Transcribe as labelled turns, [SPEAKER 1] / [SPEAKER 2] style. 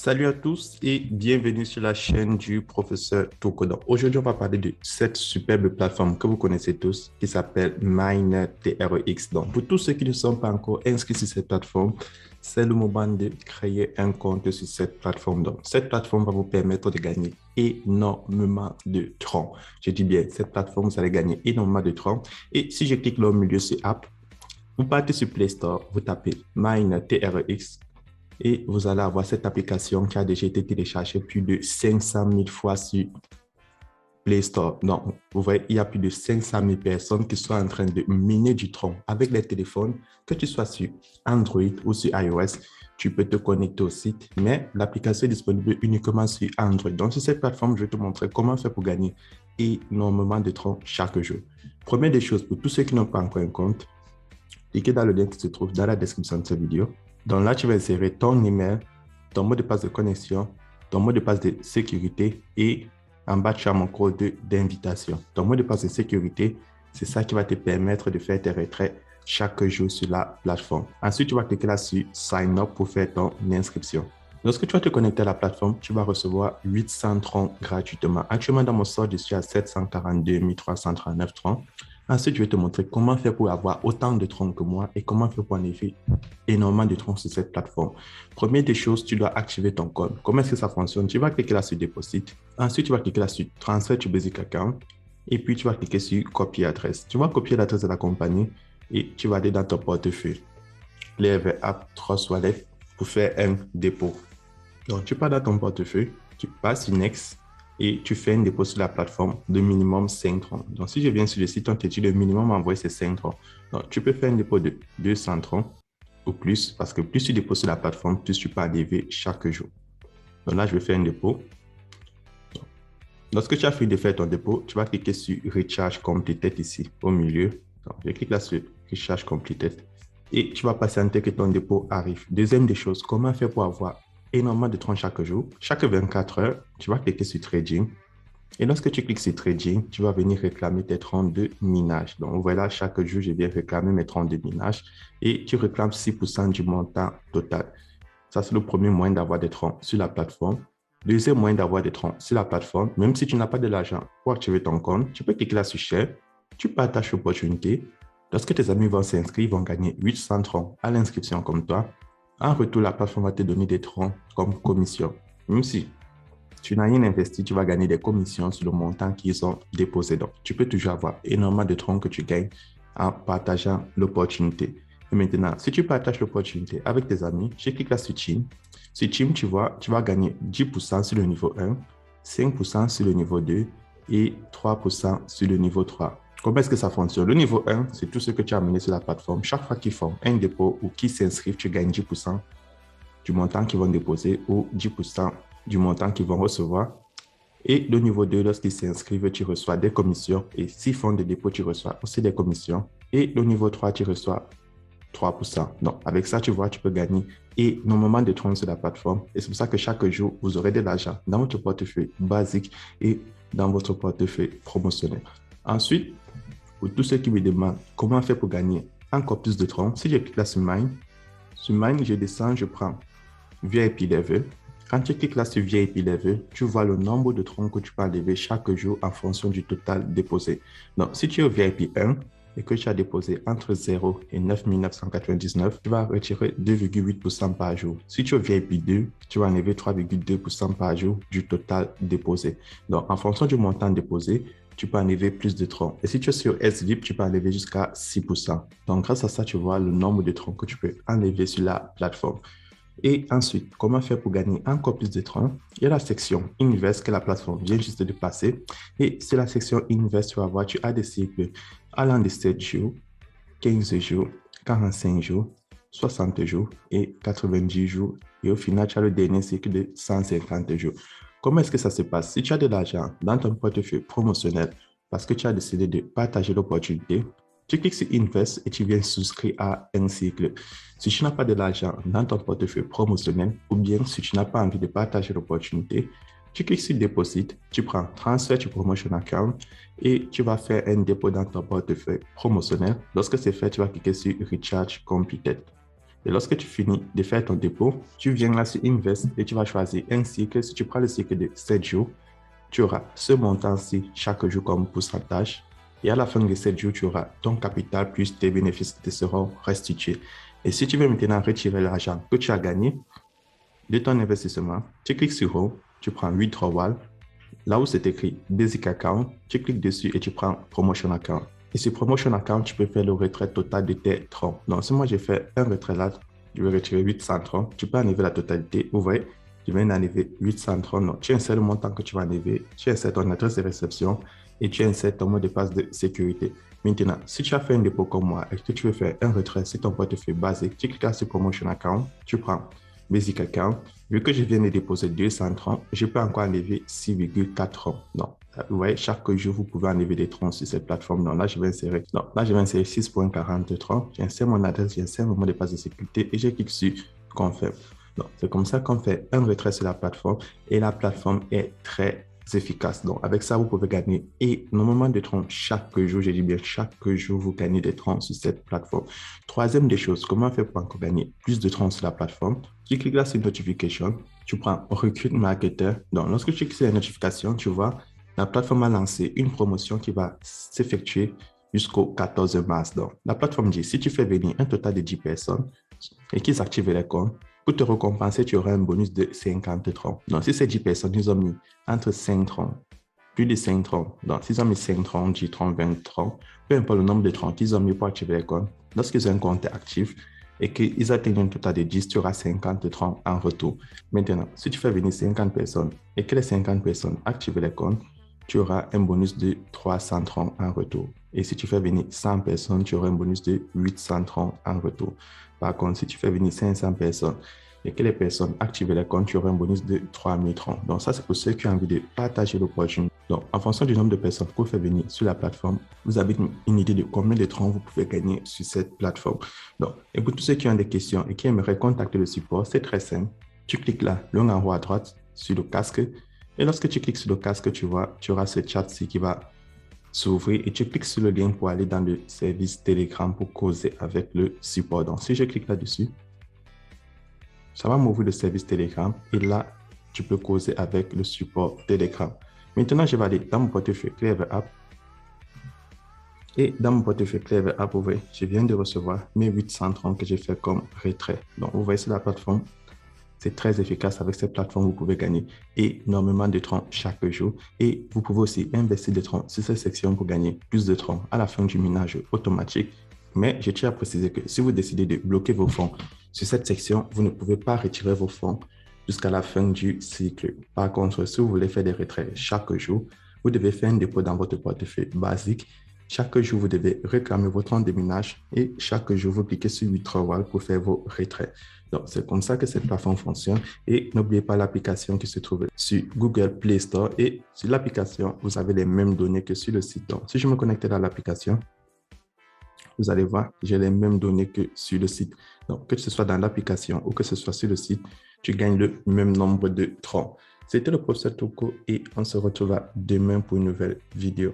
[SPEAKER 1] Salut à tous et bienvenue sur la chaîne du professeur Tokodon. Aujourd'hui, on va parler de cette superbe plateforme que vous connaissez tous qui s'appelle MineTRX. Donc, pour tous ceux qui ne sont pas encore inscrits sur cette plateforme, c'est le moment de créer un compte sur cette plateforme. Donc, cette plateforme va vous permettre de gagner énormément de troncs. Je dis bien, cette plateforme, vous allez gagner énormément de troncs. Et si je clique là au milieu sur App, vous partez sur Play Store, vous tapez MineTRX. Et vous allez avoir cette application qui a déjà été téléchargée plus de 500 000 fois sur Play Store. Donc, vous voyez, il y a plus de 500 000 personnes qui sont en train de miner du tronc avec les téléphones, que tu sois sur Android ou sur iOS. Tu peux te connecter au site, mais l'application est disponible uniquement sur Android. Donc, sur cette plateforme, je vais te montrer comment faire pour gagner énormément de troncs chaque jour. Première des choses, pour tous ceux qui n'ont pas encore un compte, cliquez dans le lien qui se trouve dans la description de cette vidéo. Donc là, tu vas insérer ton email, ton mot de passe de connexion, ton mot de passe de sécurité et en bas, tu as mon code d'invitation. Ton mot de passe de sécurité, c'est ça qui va te permettre de faire tes retraits chaque jour sur la plateforme. Ensuite, tu vas cliquer là sur Sign Up pour faire ton inscription. Lorsque tu vas te connecter à la plateforme, tu vas recevoir 800 troncs gratuitement. Actuellement, dans mon sort, je suis à 742 339 troncs. Ensuite, je vais te montrer comment faire pour avoir autant de troncs que moi et comment faire pour enlever énormément de troncs sur cette plateforme. Première des choses, tu dois activer ton compte. Comment est-ce que ça fonctionne? Tu vas cliquer là sur Deposit. Ensuite, tu vas cliquer là sur Transfer to Basic Account. Et puis, tu vas cliquer sur Copier adresse. Tu vas copier l'adresse de la compagnie et tu vas aller dans ton portefeuille. Les App Trust Wallet pour faire un dépôt. Donc, tu pars dans ton portefeuille, tu passes sur Next. Et tu fais un dépôt sur la plateforme de minimum 5 troncs. Donc, si je viens sur le site, on te dit le minimum envoyé, c'est 5 troncs. Donc, tu peux faire un dépôt de 200 troncs ou plus, parce que plus tu déposes sur la plateforme, plus tu peux arriver chaque jour. Donc là, je vais faire un dépôt. Lorsque tu as fini de faire ton dépôt, tu vas cliquer sur Recharge Completed ici, au milieu. Donc, je clique là sur Recharge Completed. Et tu vas patienter que ton dépôt arrive. Deuxième des choses, comment faire pour avoir énormément de troncs chaque jour? Chaque 24 heures, tu vas cliquer sur Trading. Et lorsque tu cliques sur Trading, tu vas venir réclamer tes troncs de minage. Donc voilà, chaque jour, je viens réclamer mes troncs de minage et tu réclames 6% du montant total. Ça, c'est le premier moyen d'avoir des troncs sur la plateforme. Deuxième moyen d'avoir des troncs sur la plateforme, même si tu n'as pas de l'argent pour activer ton compte, tu peux cliquer là sur Share, tu partages l'opportunité. Lorsque tes amis vont s'inscrire, ils vont gagner 800 troncs à l'inscription comme toi. En retour, la plateforme va te donner des troncs comme commission. Même si tu n'as rien investi, tu vas gagner des commissions sur le montant qu'ils ont déposé. Donc, tu peux toujours avoir énormément de troncs que tu gagnes en partageant l'opportunité. Et maintenant, si tu partages l'opportunité avec tes amis, je clique là sur Team. Sur Team, tu vas gagner 10% sur le niveau 1, 5% sur le niveau 2 et 3% sur le niveau 3. Comment est-ce que ça fonctionne? Le niveau 1, c'est tout ce que tu as amené sur la plateforme. Chaque fois qu'ils font un dépôt ou qu'ils s'inscrivent, tu gagnes 10% du montant qu'ils vont déposer ou 10% du montant qu'ils vont recevoir. Et le niveau 2, lorsqu'ils s'inscrivent, tu reçois des commissions. Et s'ils font des dépôts, tu reçois aussi des commissions. Et le niveau 3, tu reçois 3%. Donc, avec ça, tu vois, tu peux gagner énormément de troncs sur la plateforme. Et c'est pour ça que chaque jour, vous aurez de l'argent dans votre portefeuille basique et dans votre portefeuille promotionnel. Ensuite, pour tous ceux qui me demandent comment faire pour gagner encore plus de troncs, si je clique là sur Mine, je descends, je prends VIP Level. Quand tu cliques là sur VIP Level, tu vois le nombre de troncs que tu peux enlever chaque jour en fonction du total déposé. Donc, si tu es au VIP 1 et que tu as déposé entre 0 et 9 999, tu vas retirer 2,8% par jour. Si tu es au VIP 2, tu vas enlever 3,2% par jour du total déposé. Donc, en fonction du montant déposé, tu peux enlever plus de troncs. Et si tu es sur SVIP, tu peux enlever jusqu'à 6%. Donc, grâce à ça, tu vois le nombre de troncs que tu peux enlever sur la plateforme. Et ensuite, comment faire pour gagner encore plus de troncs? Il y a la section Invest que la plateforme vient juste de passer. Et sur la section Invest, tu vas voir, tu as des cycles allant de 7 jours, 15 jours, 45 jours, 60 jours et 90 jours. Et au final, tu as le dernier cycle de 150 jours. Comment est-ce que ça se passe? Si tu as de l'argent dans ton portefeuille promotionnel parce que tu as décidé de partager l'opportunité, tu cliques sur Invest et tu viens souscrire à un cycle. Si tu n'as pas de l'argent dans ton portefeuille promotionnel ou bien si tu n'as pas envie de partager l'opportunité, tu cliques sur Deposit, tu prends Transfer to Promotion Account et tu vas faire un dépôt dans ton portefeuille promotionnel. Lorsque c'est fait, tu vas cliquer sur Recharge Completed. Et lorsque tu finis de faire ton dépôt, tu viens là sur Invest et tu vas choisir un cycle. Si tu prends le cycle de 7 jours, tu auras ce montant-ci chaque jour comme pourcentage. Et à la fin de 7 jours, tu auras ton capital plus tes bénéfices qui te seront restitués. Et si tu veux maintenant retirer l'argent que tu as gagné de ton investissement, tu cliques sur Home, tu prends Withdrawal. Là où c'est écrit Basic Account, tu cliques dessus et tu prends Promotion Account. Et sur Promotion Account, tu peux faire le retrait total de tes troncs. Donc, si moi j'ai fait un retrait là, je vais retirer 800 troncs, tu peux enlever la totalité. Vous voyez, je viens d'enlever 800 troncs. Donc, tu insères le montant que tu vas enlever, tu insères ton adresse de réception et tu insères ton mot de passe de sécurité. Maintenant, si tu as fait un dépôt comme moi et que tu veux faire un retrait sur ton portefeuille basique, tu cliques sur Promotion Account, tu prends Basic Account. Vu que je viens de déposer 230, je peux encore enlever 6,4 troncs. Donc, vous voyez, chaque jour, vous pouvez enlever des troncs sur cette plateforme. Donc là, je vais insérer 6,40 troncs. J'insère mon adresse, j'insère mon mot de passe de sécurité et je clique sur Confirm. Donc, c'est comme ça qu'on fait un retrait sur la plateforme et la plateforme est très efficace. Donc, avec ça, vous pouvez gagner énormément de troncs chaque jour. Je dis bien chaque jour, vous gagnez des troncs sur cette plateforme. Troisième des choses, comment faire pour encore gagner plus de troncs sur la plateforme? Tu cliques là sur Notification, tu prends Recruit Marketer. Donc, lorsque tu cliques sur la notification, tu vois, la plateforme a lancé une promotion qui va s'effectuer jusqu'au 14 mars. Donc, la plateforme dit, si tu fais venir un total de 10 personnes et qu'ils activent les comptes, pour te récompenser, tu auras un bonus de 50 troncs. Donc, si ces 10 personnes, ils ont mis entre 5 troncs, plus de 5 troncs. Donc, s'ils ont mis 5 troncs, 10 troncs, 20 troncs, peu importe le nombre de troncs qu'ils ont mis pour activer les comptes, lorsqu'ils ont un compte actif et qu'ils atteignent un total de 10, tu auras 50 troncs en retour. Maintenant, si tu fais venir 50 personnes et que les 50 personnes activent les comptes, tu auras un bonus de 300 troncs en retour. Et si tu fais venir 100 personnes, tu auras un bonus de 800 troncs en retour. Par contre, si tu fais venir 500 personnes et que les personnes activent les comptes, tu auras un bonus de 3000 troncs. Donc, ça, c'est pour ceux qui ont envie de partager l'opportunité. Donc, en fonction du nombre de personnes que vous faites venir sur la plateforme, vous avez une idée de combien de troncs vous pouvez gagner sur cette plateforme. Donc, et pour tous ceux qui ont des questions et qui aimeraient contacter le support, c'est très simple. Tu cliques là, le en haut à droite, sur le casque. Et lorsque tu cliques sur le casque, tu vois, tu auras ce chat-ci qui va s'ouvrir et tu cliques sur le lien pour aller dans le service Telegram pour causer avec le support. Donc, si je clique là-dessus, ça va m'ouvrir le service Telegram et là, tu peux causer avec le support Telegram. Maintenant, je vais aller dans mon portefeuille Clever App. Et dans mon portefeuille Clever App, vous voyez, je viens de recevoir mes 830 que j'ai fait comme retrait. Donc, vous voyez sur la plateforme, c'est très efficace. Avec cette plateforme, vous pouvez gagner énormément de troncs chaque jour. Et vous pouvez aussi investir des troncs sur cette section pour gagner plus de troncs à la fin du minage automatique. Mais je tiens à préciser que si vous décidez de bloquer vos fonds sur cette section, vous ne pouvez pas retirer vos fonds jusqu'à la fin du cycle. Par contre, si vous voulez faire des retraits chaque jour, vous devez faire un dépôt dans votre portefeuille basique. Chaque jour, vous devez réclamer votre compte de minage et chaque jour, vous cliquez sur Withdrawal pour faire vos retraits. Donc, c'est comme ça que cette plateforme fonctionne. Et n'oubliez pas l'application qui se trouve sur Google Play Store. Et sur l'application, vous avez les mêmes données que sur le site. Donc, si je me connecte dans l'application, vous allez voir, j'ai les mêmes données que sur le site. Donc, que ce soit dans l'application ou que ce soit sur le site, tu gagnes le même nombre de troncs. C'était le professeur Toko et on se retrouve demain pour une nouvelle vidéo.